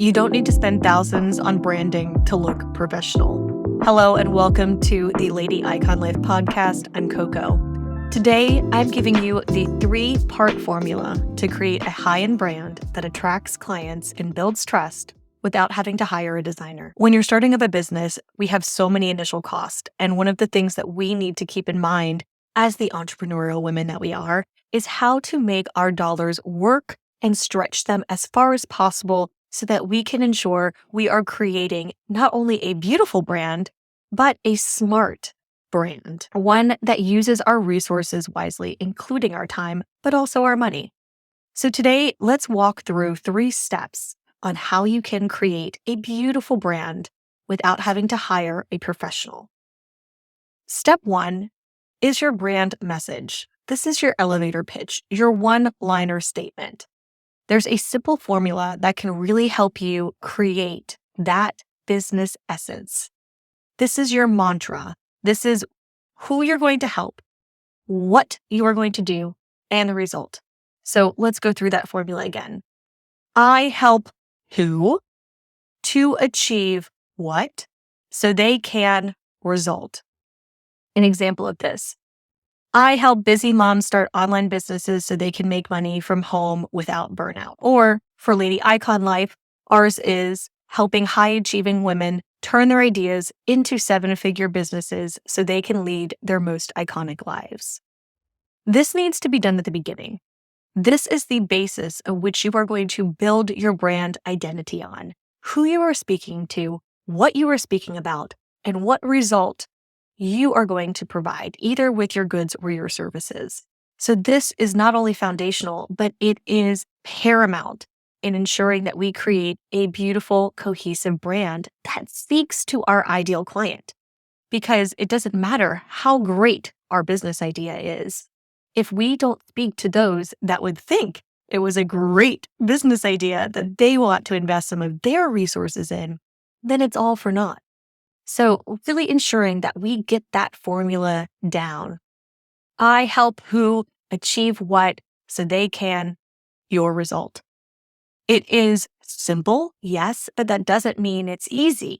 You don't need to spend thousands on branding to look professional. Hello and welcome to the Lady Icon Life podcast. I'm Coco. Today, I'm giving you the 3-part formula to create a high-end brand that attracts clients and builds trust without having to hire a designer. When you're starting up a business, we have so many initial costs. And one of the things that we need to keep in mind as the entrepreneurial women that we are is how to make our dollars work and stretch them as far as possible so that we can ensure we are creating not only a beautiful brand, but a smart brand, one that uses our resources wisely, including our time, but also our money. So today, let's walk through 3 steps on how you can create a beautiful brand without having to hire a professional. Step 1 is your brand message. This is your elevator pitch, your one-liner statement. There's a simple formula that can really help you create that business essence. This is your mantra. This is who you're going to help, what you are going to do, and the result. So let's go through that formula again. I help who to achieve what so they can result. An example of this. I help busy moms start online businesses so they can make money from home without burnout. Or for Lady Icon Life, ours is helping high-achieving women turn their ideas into 7-figure businesses so they can lead their most iconic lives. This needs to be done at the beginning. This is the basis of which you are going to build your brand identity on, who you are speaking to, what you are speaking about, and what result you are going to provide, either with your goods or your services. So this is not only foundational, but it is paramount in ensuring that we create a beautiful, cohesive brand that speaks to our ideal client. Because it doesn't matter how great our business idea is. If we don't speak to those that would think it was a great business idea that they want to invest some of their resources in, then it's all for naught. So really ensuring that we get that formula down. I help who achieve what so they can your result. It is simple, yes, but that doesn't mean it's easy.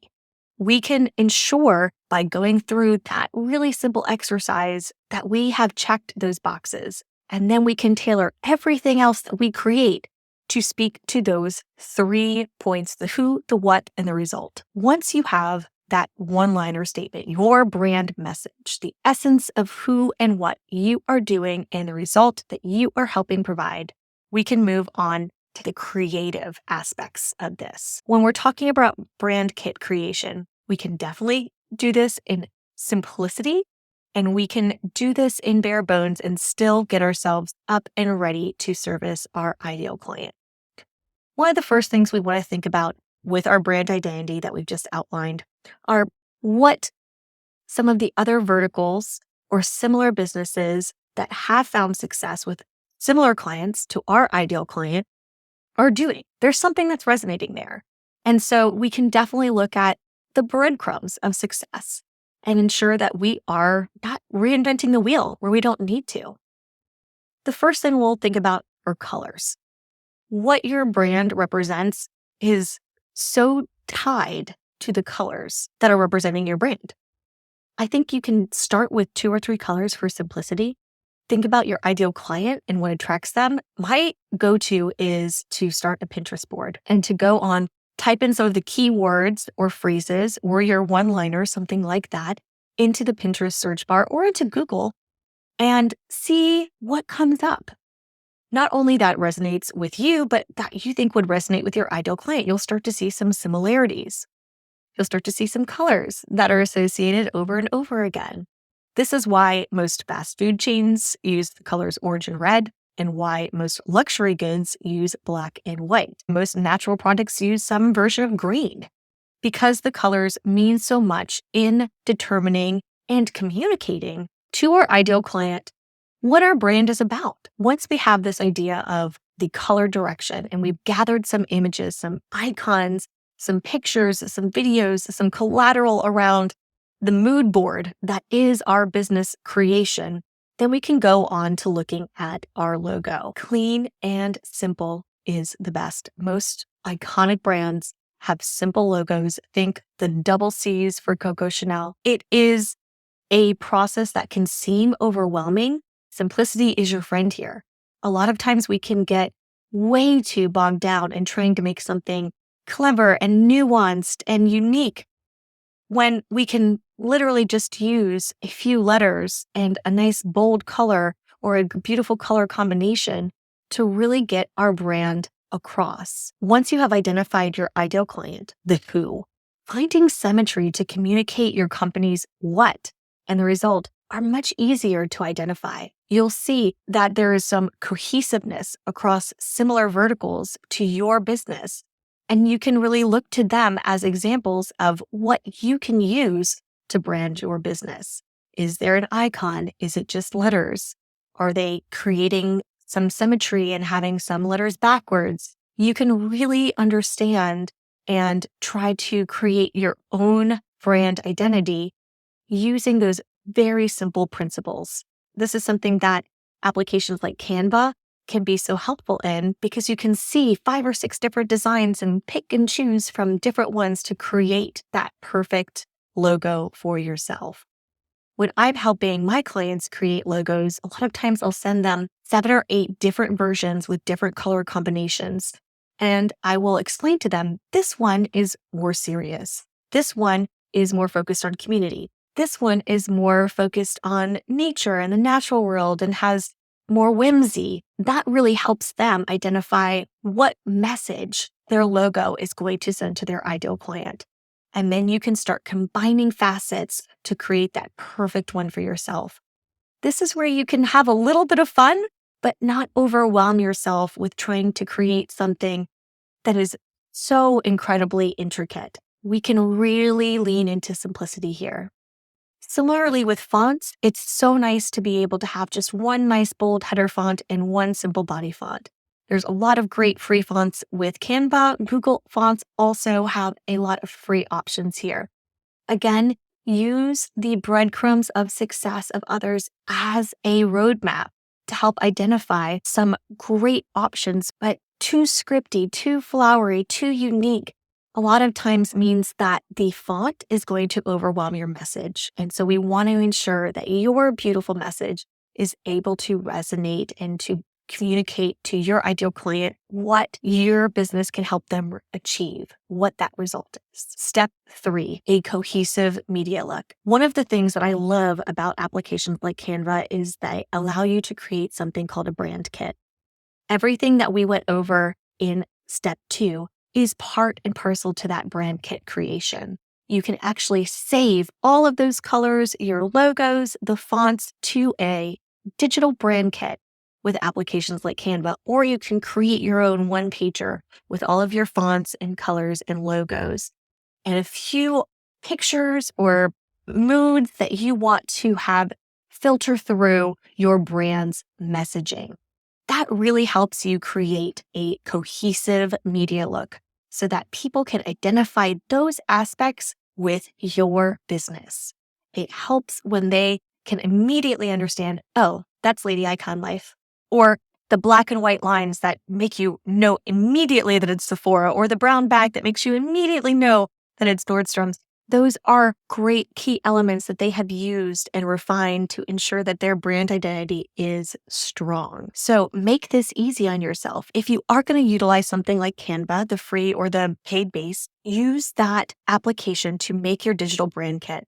We can ensure by going through that really simple exercise that we have checked those boxes, and then we can tailor everything else that we create to speak to those 3 points, the who, the what, and the result. Once you have that one-liner statement, your brand message, the essence of who and what you are doing and the result that you are helping provide, we can move on to the creative aspects of this. When we're talking about brand kit creation, we can definitely do this in simplicity, and we can do this in bare bones and still get ourselves up and ready to service our ideal client. One of the first things we want to think about with our brand identity that we've just outlined are what some of the other verticals or similar businesses that have found success with similar clients to our ideal client are doing. There's something that's resonating there. And so we can definitely look at the breadcrumbs of success and ensure that we are not reinventing the wheel where we don't need to. The first thing we'll think about are colors. What your brand represents is so tied to the colors that are representing your brand. I think you can start with 2 or 3 colors for simplicity. Think about your ideal client and what attracts them. My go-to is to start a Pinterest board and to go on, type in some of the keywords or phrases or your one-liner, something like that, into the Pinterest search bar or into Google and see what comes up. Not only that resonates with you, but that you think would resonate with your ideal client. You'll start to see some similarities. You'll start to see some colors that are associated over and over again. This is why most fast food chains use the colors orange and red, and why most luxury goods use black and white. Most natural products use some version of green, because the colors mean so much in determining and communicating to our ideal client what our brand is about. Once we have this idea of the color direction and we've gathered some images, some icons, some pictures, some videos, some collateral around the mood board that is our business creation, then we can go on to looking at our logo. Clean and simple is the best. Most iconic brands have simple logos. Think the double C's for Coco Chanel. It is a process that can seem overwhelming. Simplicity is your friend here. A lot of times we can get way too bogged down in trying to make something clever and nuanced and unique when we can literally just use a few letters and a nice bold color or a beautiful color combination to really get our brand across. Once you have identified your ideal client, the who, finding symmetry to communicate your company's what and the result are much easier to identify. You'll see that there is some cohesiveness across similar verticals to your business, and you can really look to them as examples of what you can use to brand your business. Is there an icon? Is it just letters? Are they creating some symmetry and having some letters backwards? You can really understand and try to create your own brand identity using those very simple principles. This is something that applications like Canva can be so helpful in because you can see 5 or 6 different designs and pick and choose from different ones to create that perfect logo for yourself. When I'm helping my clients create logos, a lot of times I'll send them 7 or 8 different versions with different color combinations. And I will explain to them, this one is more serious. This one is more focused on community. This one is more focused on nature and the natural world and has more whimsy. That really helps them identify what message their logo is going to send to their ideal client. And then you can start combining facets to create that perfect one for yourself. This is where you can have a little bit of fun, but not overwhelm yourself with trying to create something that is so incredibly intricate. We can really lean into simplicity here. Similarly with fonts, it's so nice to be able to have just one nice bold header font and one simple body font. There's a lot of great free fonts with Canva. Google Fonts also have a lot of free options here. Again, use the breadcrumbs of success of others as a roadmap to help identify some great options, but too scripty, too flowery, too unique a lot of times means that the font is going to overwhelm your message. And so we want to ensure that your beautiful message is able to resonate and to communicate to your ideal client what your business can help them achieve, what that result is. Step 3, a cohesive media look. One of the things that I love about applications like Canva is they allow you to create something called a brand kit. Everything that we went over in step 2 is part and parcel to that brand kit creation. You can actually save all of those colors, your logos, the fonts to a digital brand kit with applications like Canva, or you can create your own one-pager with all of your fonts and colors and logos and a few pictures or moods that you want to have filter through your brand's messaging. That really helps you create a cohesive media look so that people can identify those aspects with your business. It helps when they can immediately understand, oh, that's Lady Icon Life, or the black and white lines that make you know immediately that it's Sephora, or the brown bag that makes you immediately know that it's Nordstrom's. Those are great key elements that they have used and refined to ensure that their brand identity is strong. So make this easy on yourself. If you are going to utilize something like Canva, the free or the paid base, use that application to make your digital brand kit.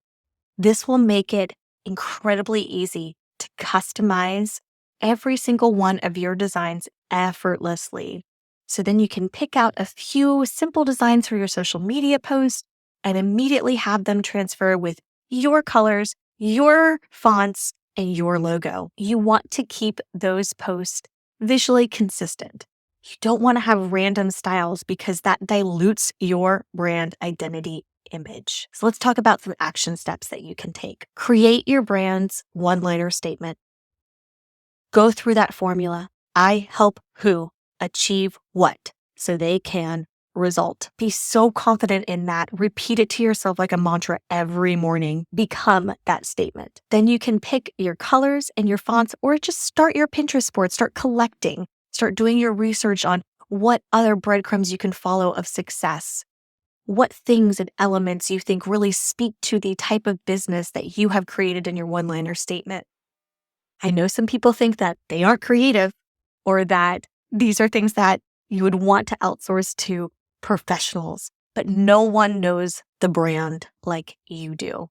This will make it incredibly easy to customize every single one of your designs effortlessly. So then you can pick out a few simple designs for your social media posts and immediately have them transfer with your colors, your fonts, and your logo. You want to keep those posts visually consistent. You don't want to have random styles because that dilutes your brand identity image. So let's talk about some action steps that you can take. Create your brand's one-liner statement. Go through that formula. I help who achieve what so they can result. Be so confident in that. Repeat it to yourself like a mantra every morning. Become that statement. Then you can pick your colors and your fonts, or just start your Pinterest board. Start collecting. Start doing your research on what other breadcrumbs you can follow of success, what things and elements you think really speak to the type of business that you have created in your one-liner statement. I know some people think that they aren't creative or that these are things that you would want to outsource to professionals, but no one knows the brand like you do.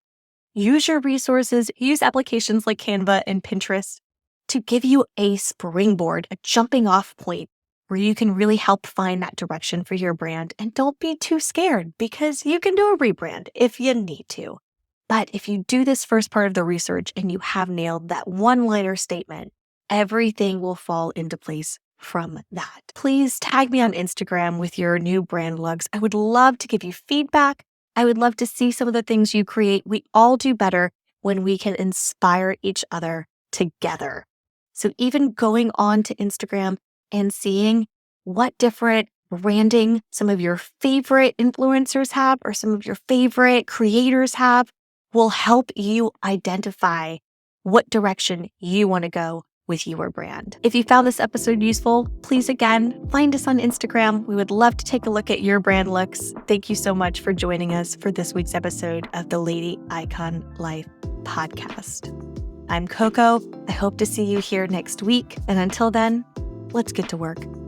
Use your resources, use applications like Canva and Pinterest to give you a springboard, a jumping off point where you can really help find that direction for your brand. And don't be too scared because you can do a rebrand if you need to. But if you do this first part of the research and you have nailed that one-liner statement, everything will fall into place from that. Please tag me on Instagram with your new brand looks. I would love to give you feedback. I would love to see some of the things you create. We all do better when we can inspire each other together. So even going on to Instagram and seeing what different branding some of your favorite influencers have or some of your favorite creators have will help you identify what direction you want to go with your brand. If you found this episode useful, please again, find us on Instagram. We would love to take a look at your brand looks. Thank you so much for joining us for this week's episode of the Lady Icon Life podcast. I'm Coco. I hope to see you here next week. And until then, let's get to work.